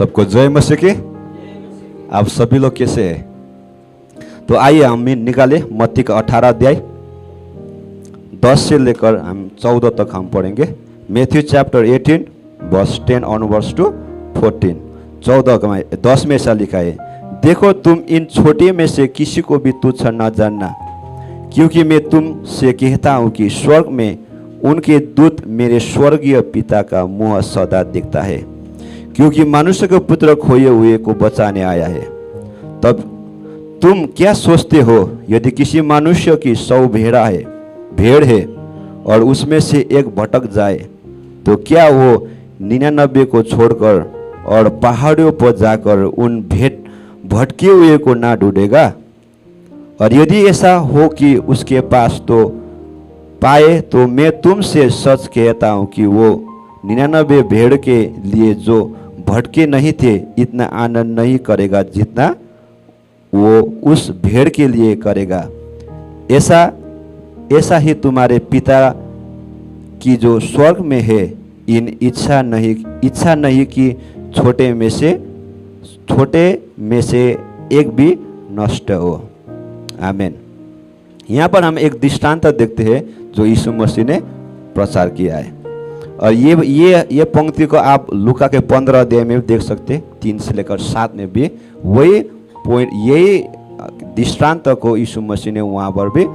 सबको जय मसीह की। आप सभी लोग कैसे हैं? तो आइए हम निकाले मत्ती का 18 अध्याय 10 से लेकर हम 14 तक हम पढ़ेंगे। Matthew chapter 18 verse 10 onwards to 14। 10 में ऐसा लिखा है, देखो तुम इन छोटे में से किसी को भी तुच्छ न जानना, क्योंकि मैं तुमसे कहता हूँ कि स्वर्ग में उनके दूत मेरे स्वर्गीय पिता का मुँह सदा देखता है, क्योंकि मनुष्य के पुत्र खोए हुए को बचाने आया है। तब तुम क्या सोचते हो, यदि किसी मनुष्य की 100 भेड़ है और उसमें से एक भटक जाए, तो क्या वो 99 को छोड़कर और पहाड़ियों पर जाकर उन भटके हुए को ना ढूंढेगा? और यदि ऐसा हो कि उसके पास तो पाए, तो मैं तुमसे सच कहता हूँ कि वो 99 भेड़ के लिए जो भटके नहीं थे इतना आनंद नहीं करेगा जितना वो उस भेड़ के लिए करेगा। ऐसा ही तुम्हारे पिता की जो स्वर्ग में है, इन इच्छा नहीं कि छोटे में से एक भी नष्ट हो। आमीन। यहाँ पर हम एक दृष्टांत देखते हैं जो यीशु मसीह ने प्रचार किया है। और ये पंक्ति को आप लूका के 15 अध्याय में भी देख सकते हैं, 3 से लेकर 7 में भी वही पॉइंट, यही दृष्टांत को यीशु मसीह ने वहाँ पर भी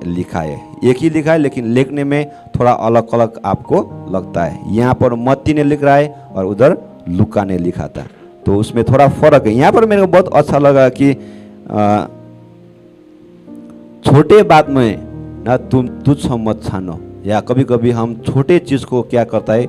लिखा है। एक ही लिखा है, लेकिन लिखने में थोड़ा अलग अलग आपको लगता है। यहाँ पर मत्ती ने लिख रहा है और उधर लूका ने लिखा था, तो उसमें थोड़ा फर्क है। यहाँ पर मेरे को बहुत अच्छा लगा कि छोटे बात में ना तुम तुच्छ मत ठानो, या कभी कभी हम छोटे चीज़ को क्या करता है,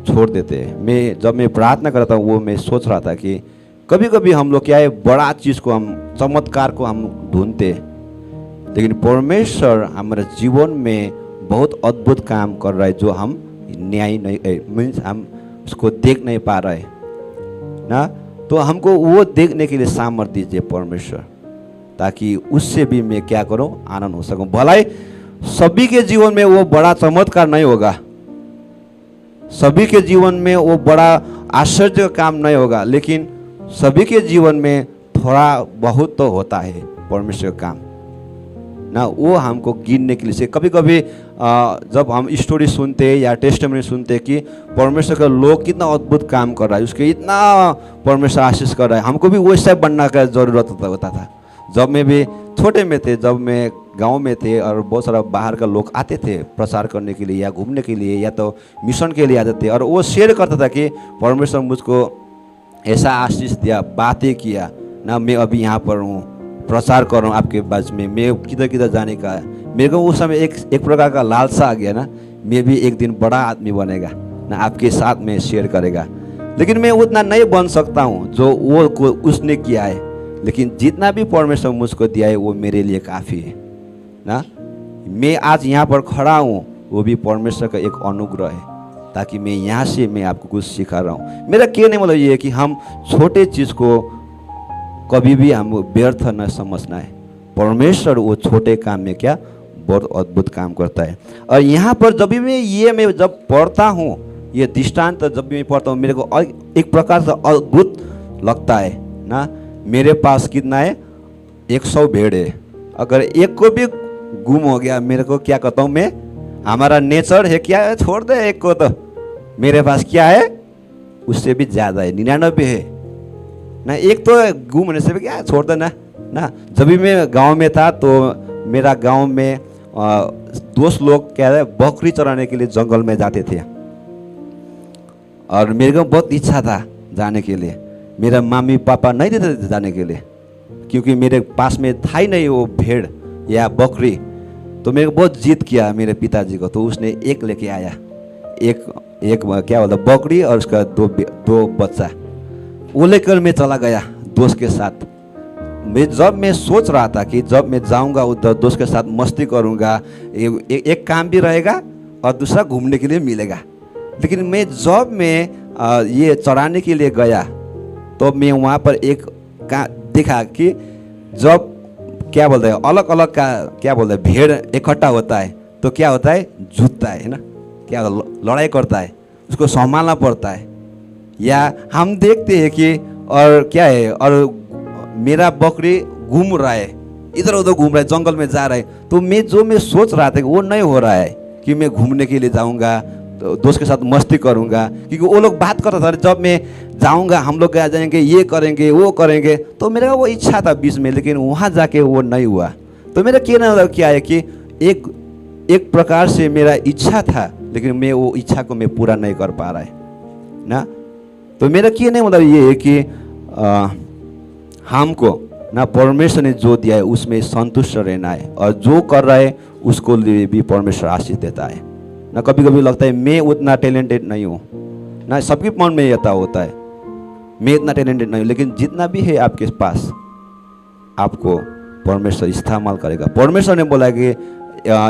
छोड़ देते हैं। जब मैं प्रार्थना करता हूँ, वो मैं सोच रहा था कि कभी कभी हम लोग क्या है, बड़ा चीज़ को हम चमत्कार को हम ढूंढते हैं, लेकिन परमेश्वर हमारे जीवन में बहुत अद्भुत काम कर रहा है जो हम न्याय नहीं मीन्स हम उसको देख नहीं पा रहे ना। तो हमको वो देखने के लिए सामर्थ्य दीजिए परमेश्वर, ताकि उससे भी मैं क्या करूं, आनंद हो सकूं। भलाई सभी के जीवन में वो बड़ा चमत्कार नहीं होगा, सभी के जीवन में वो बड़ा आश्चर्य काम नहीं होगा, लेकिन सभी के जीवन में थोड़ा बहुत तो होता है परमेश्वर का काम ना। वो हमको गिनने के लिए से कभी कभी जब हम स्टोरी सुनते हैं या टेस्टिमनी सुनते हैं कि परमेश्वर का लोग कितना अद्भुत काम कर रहा है, उसके इतना परमेश्वर आशीष कर रहा है, हमको भी वैसा बनने का जरूरत होता था। जब मैं भी छोटे में थे, जब मैं गांव में थे और बहुत सारा बाहर का लोग आते थे प्रचार करने के लिए या घूमने के लिए या तो मिशन के लिए आते थे, और वो शेयर करता था कि परमेश्वर मुझको ऐसा आशीष दिया, बातें किया ना, मैं अभी यहाँ पर हूँ, प्रचार कर रहा हूँ आपके बीच में, मैं किधर किधर जाने का है। मेरे को उस समय एक प्रकार का लालसा आ गया ना, मैं भी एक दिन बड़ा आदमी बनेगा ना, आपके साथ में शेयर करेगा। लेकिन मैं उतना नहीं बन सकता हूँ जो वो उसने किया है, लेकिन जितना भी परमेश्वर मुझको दिया है वो मेरे लिए काफ़ी है ना। मैं आज यहाँ पर खड़ा हूँ, वो भी परमेश्वर का एक अनुग्रह है, ताकि मैं यहाँ से मैं आपको कुछ सिखा रहा हूँ। मेरा कहने मतलब ये है कि हम छोटे चीज़ को कभी भी हम व्यर्थ न समझना है। परमेश्वर वो छोटे काम में क्या बहुत अद्भुत काम करता है। और यहाँ पर जब भी मैं जब पढ़ता हूँ, ये दृष्टांत जब भी मैं पढ़ता हूँ, मेरे को एक प्रकार से अद्भुत लगता है ना। मेरे पास कितना है, 100 भेड़ है, अगर एक को भी गुम हो गया, मेरे को क्या कहता हूँ मैं, हमारा नेचर है क्या है, छोड़ दे एक को, तो मेरे पास क्या है, उससे भी ज़्यादा है, 99 है ना। एक तो गुम होने से भी क्या है, छोड़ देना ना। जब भी मैं गांव में था तो मेरा गांव में दोस्त लोग क्या है, बकरी चराने के लिए जंगल में जाते थे, और मेरे को बहुत इच्छा था जाने के लिए। मेरा मम्मी पापा नहीं देते थे जाने के लिए, क्योंकि मेरे पास में था ही नहीं वो भेड़ या बकरी। तो मेरे को बहुत जिद किया मेरे पिताजी को, तो उसने एक लेके आया, एक क्या बोलता बकरी और उसका दो बच्चा, वो लेकर मैं चला गया दोस्त के साथ। जब मैं सोच रहा था कि जब मैं जाऊंगा उधर दोस्त के साथ मस्ती करूंगा, एक काम भी रहेगा और दूसरा घूमने के लिए मिलेगा। लेकिन जब मैं ये चराने के लिए गया, तो मैं वहाँ पर एक देखा कि जब क्या बोलते हैं अलग अलग का क्या बोलते हैं भेड़ इकट्ठा होता है, तो क्या होता है, जूझता है ना, क्या लड़ाई करता है, उसको संभालना पड़ता है या हम देखते हैं कि और क्या है, और मेरा बकरी घूम रहा है, इधर उधर घूम रहा है, जंगल में जा रहा है, तो मैं सोच रहा था कि वो नहीं हो रहा है कि मैं घूमने के लिए जाऊंगा, तो दोस्त के साथ मस्ती करूंगा, क्योंकि वो लोग बात करता था जब मैं जाऊंगा हम लोग क्या जाएंगे, ये करेंगे वो करेंगे, तो मेरा वो इच्छा था बीच में, लेकिन वहाँ जाके वो नहीं हुआ। तो मेरा कहना क्या है कि एक प्रकार से मेरा इच्छा था, लेकिन मैं वो इच्छा को मैं पूरा नहीं कर पा रहा है ना। तो मेरा कहने मतलब ये है कि हमको ना परमेश्वर ने जो दिया है उसमें संतुष्ट रहना है, और जो कर रहा है उसको लिए भी परमेश्वर आशीष देता है ना। कभी कभी लगता है मैं उतना टैलेंटेड नहीं हूँ ना, सबके मन में ऐसा होता है मैं इतना टैलेंटेड नहीं हूँ, लेकिन जितना भी है आपके पास आपको परमेश्वर इस्तेमाल करेगा। परमेश्वर ने बोला कि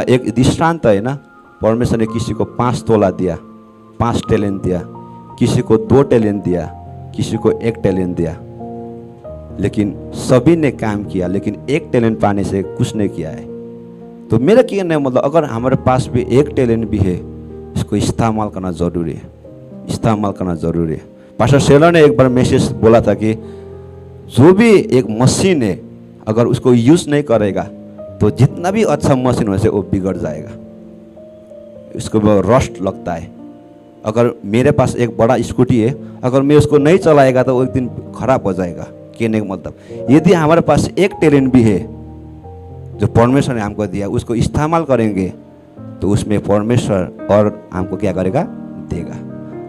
एक दृष्टांत है ना, परमेश्वर ने किसी को 5 तोला दिया, 5 टैलेंट दिया, किसी को 2 टैलेंट दिया, किसी को 1 टैलेंट दिया, लेकिन सभी ने काम किया, लेकिन 1 टैलेंट पाने से कुछ नहीं किया है। तो मेरा कहना है मतलब अगर हमारे पास भी 1 टैलेंट भी है, इसको इस्तेमाल करना ज़रूरी है, इस्तेमाल करना ज़रूरी है। पास्टर सेलर ने एक बार मैसेज बोला था कि जो भी एक मशीन है अगर उसको यूज़ नहीं करेगा तो जितना भी अच्छा मशीन हो से वो बिगड़ जाएगा, उसको रस्ट लगता है। अगर मेरे पास एक बड़ा स्कूटी है, अगर मैं उसको नहीं चलाएगा तो वो एक दिन खराब हो जाएगा। कहने का मतलब यदि हमारे पास 1 टैलेंट भी है जो परमेश्वर ने हमको दिया, उसको इस्तेमाल करेंगे तो उसमें परमेश्वर और हमको क्या करेगा, देगा।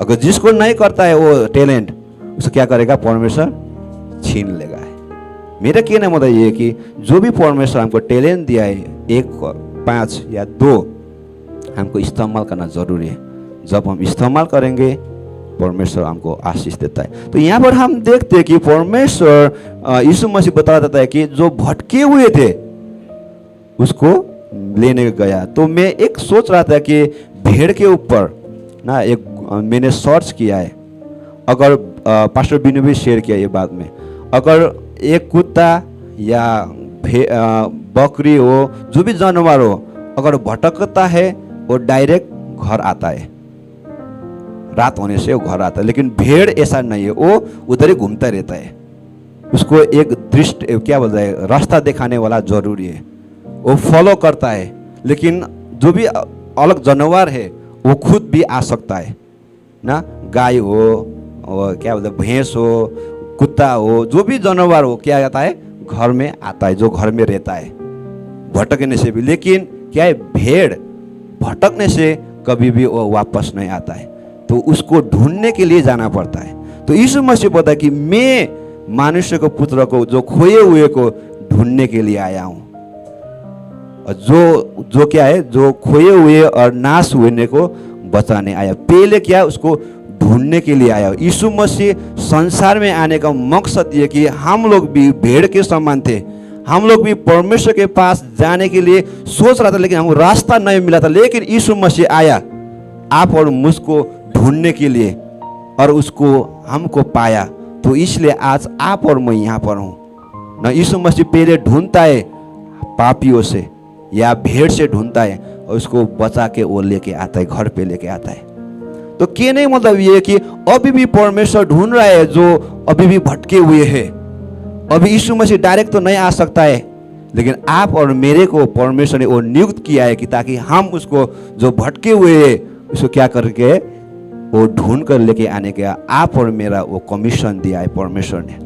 अगर जिसको नहीं करता है वो टैलेंट, उसको क्या करेगा, परमेश्वर छीन लेगा। मेरा कहना मतलब ये है कि जो भी परमेश्वर हमको टैलेंट दिया है, 1, 5 या 2, हमको इस्तेमाल करना जरूरी है। जब हम इस्तेमाल करेंगे परमेश्वर हमको आशीष देता है। तो यहाँ पर हम देखते हैं कि परमेश्वर यीशु मसीह बता देता है कि जो भटके हुए थे उसको लेने गया। तो मैं एक सोच रहा था कि भेड़ के ऊपर ना एक मैंने सर्च किया है, अगर पास्टर बिनु भी शेयर किया ये बात में, अगर एक कुत्ता या बकरी हो, जो भी जानवर हो, अगर भटकता है वो डायरेक्ट घर आता है, रात होने से वो घर आता है। लेकिन भेड़ ऐसा नहीं है, वो उधर ही घूमता रहता है। उसको एक दृष्टि क्या बोलता है, रास्ता दिखाने वाला जरूरी है, वो फॉलो करता है। लेकिन जो भी अलग जानवर है वो खुद भी आ सकता है ना, गाय हो और क्या बोलते हैं भैंस हो, कुत्ता हो, जो भी जानवर हो क्या आता है, घर में आता है, जो घर में रहता है भटकने से भी। लेकिन क्या है, भेड़ भटकने से कभी भी वो वापस नहीं आता है, तो उसको ढूंढने के लिए जाना पड़ता है। तो यीशु मसीह बोलता है कि मैं मनुष्य को पुत्र को, जो खोए हुए को ढूंढने के लिए आया हूँ। और जो क्या है, जो खोए हुए और नाश होने को बचाने आया। पहले क्या, उसको ढूंढने के लिए आया। यीशु मसीह संसार में आने का मकसद ये कि हम लोग भी भेड़ के समान थे, हम लोग भी परमेश्वर के पास जाने के लिए सोच रहा था, लेकिन हमको रास्ता नहीं मिला था। लेकिन यीशु मसीह आया आप और मुझको ढूंढने के लिए, और उसको हमको पाया। तो इसलिए आज आप और मैं यहाँ पर हूँ ना। यीशु मसीह पहले ढूंढता है पापियों से या भेड़ से ढूंढता है, और उसको बचा के वो लेके आता है, घर पे लेके आता है। तो कहने मतलब ये है कि अभी भी परमेश्वर ढूंढ रहा है जो अभी भी भटके हुए हैं। अभी यीशु मसीह डायरेक्ट तो नहीं आ सकता है, लेकिन आप और मेरे को परमेश्वर ने वो नियुक्त किया है कि ताकि हम उसको जो भटके हुए हैं उसको क्या करके वो ढूंढ कर लेके आने का आप और मेरा वो कमीशन दिया है परमेश्वर ने,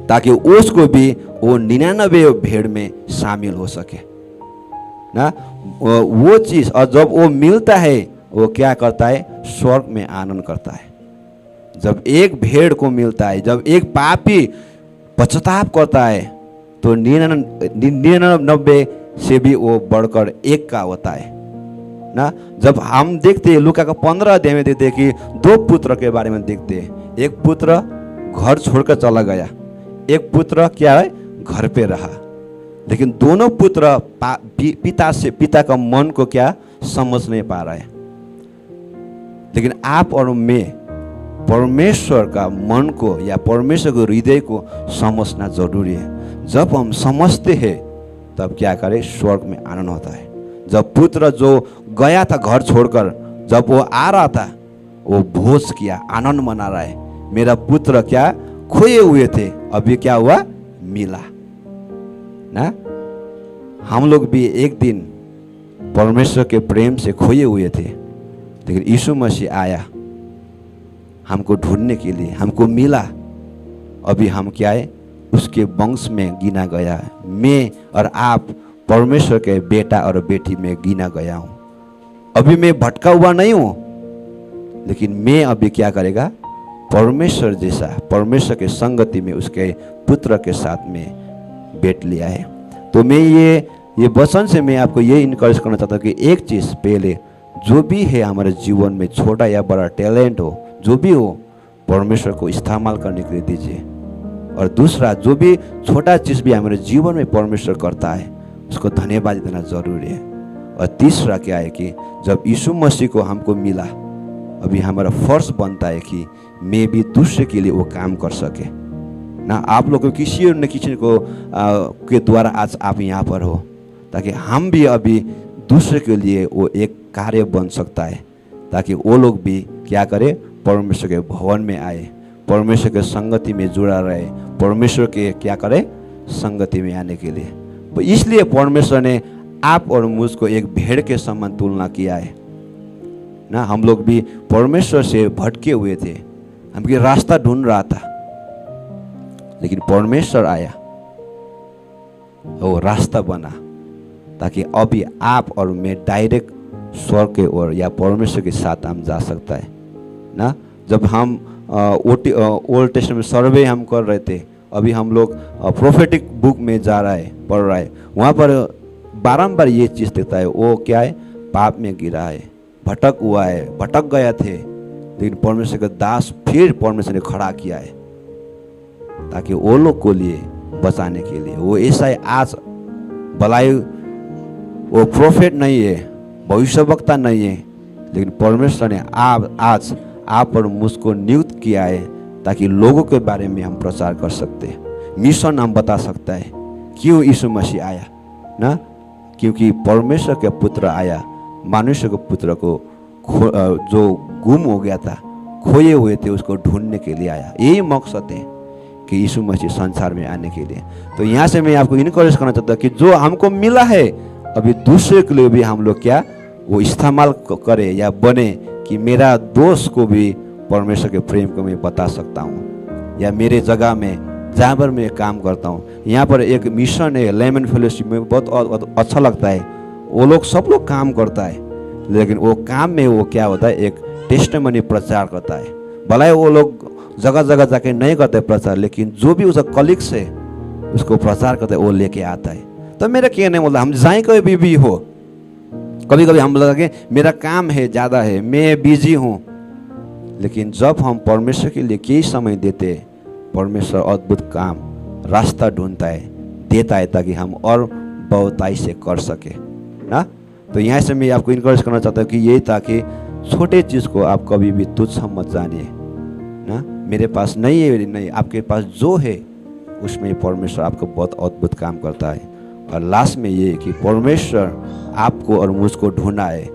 ताकि उसको भी वो 99 भेड़ में शामिल हो सके ना। वो चीज, और जब वो मिलता है वो क्या करता है, स्वर्ग में आनंद करता है। जब एक भेड़ को मिलता है, जब एक पापी पश्चाताप करता है, तो 99 से भी वो बढ़कर 1 का होता है ना। जब हम देखते हैं लूका का 15 अध्याय में देखते हैं कि 2 पुत्र के बारे में देखते हैं। एक पुत्र घर छोड़कर चला गया, एक पुत्र क्या है, घर पे रहा। लेकिन दोनों पुत्र पिता का मन को क्या समझ नहीं पा रहा है। लेकिन आप और मैं परमेश्वर का मन को या परमेश्वर के हृदय को समझना जरूरी है। जब हम समझते हैं तब क्या करें, स्वर्ग में आनंद होता है। जब पुत्र जो गया था घर छोड़कर, जब वो आ रहा था वो भोज किया, आनंद मना रहा है। मेरा पुत्र क्या खोए हुए थे, अभी क्या हुआ, मिला ना। हम लोग भी एक दिन परमेश्वर के प्रेम से खोए हुए थे, लेकिन यीशु मसीह आया हमको ढूंढने के लिए, हमको मिला। अभी हम क्या है, उसके वंश में गिना गया है। मैं और आप परमेश्वर के बेटा और बेटी में गिना गया हूँ। अभी मैं भटका हुआ नहीं हूँ, लेकिन मैं अभी क्या करेगा, परमेश्वर जैसा, परमेश्वर के संगति में उसके पुत्र के साथ में बैठ लिया है। तो मैं ये वचन से मैं आपको ये इनकरेज करना चाहता हूँ कि एक चीज़ पहले, जो भी है हमारे जीवन में, छोटा या बड़ा टैलेंट हो, जो भी हो, परमेश्वर को इस्तेमाल करने के लिए दीजिए। और दूसरा, जो भी छोटा चीज़ भी हमारे जीवन में परमेश्वर करता है, उसको धन्यवाद देना जरूरी है। और तीसरा क्या है कि जब यीशु मसीह को हमको मिला, अभी हमारा फर्ज बनता है कि मैं भी दूसरे के लिए वो काम कर सके ना। आप लोगों को किसी न किसी को के द्वारा आज आप यहाँ पर हो, ताकि हम भी अभी दूसरे के लिए वो एक कार्य बन सकता है, ताकि वो लोग भी क्या करे, परमेश्वर के भवन में आए, परमेश्वर के संगति में जुड़ा रहे, परमेश्वर के क्या करे, संगति में आने के लिए। तो इसलिए परमेश्वर ने आप और मुझको एक भेड़ के समान तुलना किया है ना। हम लोग भी परमेश्वर से भटके हुए थे, हमके रास्ता ढूंढ रहा था, लेकिन परमेश्वर आया, वो रास्ता बना, ताकि अभी आप और मैं डायरेक्ट स्वर्ग के ओर या परमेश्वर के साथ हम जा सकता है ना। जब हम ओल्ड टेस्टामेंट सर्वे हम कर रहे थे, अभी हम लोग प्रोफेटिक बुक में जा रहा है, पढ़ रहा है, वहाँ पर बारंबार ये चीज़ दिखता है, वो क्या है, पाप में गिरा है, भटक हुआ है, भटक गया थे, लेकिन परमेश्वर का दास फिर परमेश्वर ने खड़ा किया है, ताकि वो लोग को लिए बचाने के लिए। वो ऐसा है, आज भलाई वो प्रोफेट नहीं है, भविष्यवक्ता नहीं है, लेकिन परमेश्वर ने आज आप और मुझको नियुक्त किया है, ताकि लोगों के बारे में हम प्रचार कर सकते हैं, मिशन हम बता सकता है। क्यों यीशु मसीह आया ना, क्योंकि परमेश्वर के पुत्र आया, मनुष्य के पुत्र को जो गुम हो गया था, खोए हुए थे, उसको ढूंढने के लिए आया। यही मकसद है कि यीशु मसीह संसार में आने के लिए। तो यहाँ से मैं आपको इनकरेज करना चाहता हूँ कि जो हमको मिला है, अभी दूसरे के लिए भी हम लोग क्या वो इस्तेमाल करें या बने, कि मेरा दोस्त को भी परमेश्वर के प्रेम को मैं बता सकता हूँ, या मेरे जगह में जहाँ पर मैं काम करता हूँ, यहाँ पर एक मिशन है लेमन फेलोशिप में, बहुत अच्छा लगता है। वो लोग सब लोग काम करता है, लेकिन वो काम में वो क्या होता है, एक टेस्टिमनी प्रचार करता है। भले वो लोग जगह जगह जाके नहीं करते प्रचार, लेकिन जो भी उसका कलीग्स है उसको प्रचार करता है, वो लेके आता है। तो मेरा कहने बोला, हम जाए कभी भी हो, कभी कभी हम लगे मेरा काम है, ज़्यादा है, मैं बिजी हूँ, लेकिन जब हम परमेश्वर के लिए कई समय देते, परमेश्वर अद्भुत काम, रास्ता ढूंढता है, देता है, ताकि हम और बहुताई से कर सके ना। तो यहाँ से मैं आपको इनकरेज करना चाहता हूँ कि यही, ताकि छोटे चीज़ को आप कभी भी तुच्छ मत जानिए ना। मेरे पास नहीं है, नहीं, आपके पास जो है उसमें परमेश्वर आपको बहुत अद्भुत काम करता है। और लास्ट में ये कि परमेश्वर आपको और मुझको ढूंढा है,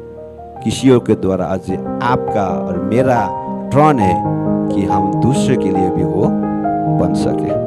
किसी और के द्वारा आज आपका और मेरा टर्न है कि हम दूसरे के लिए भी वो बन सके।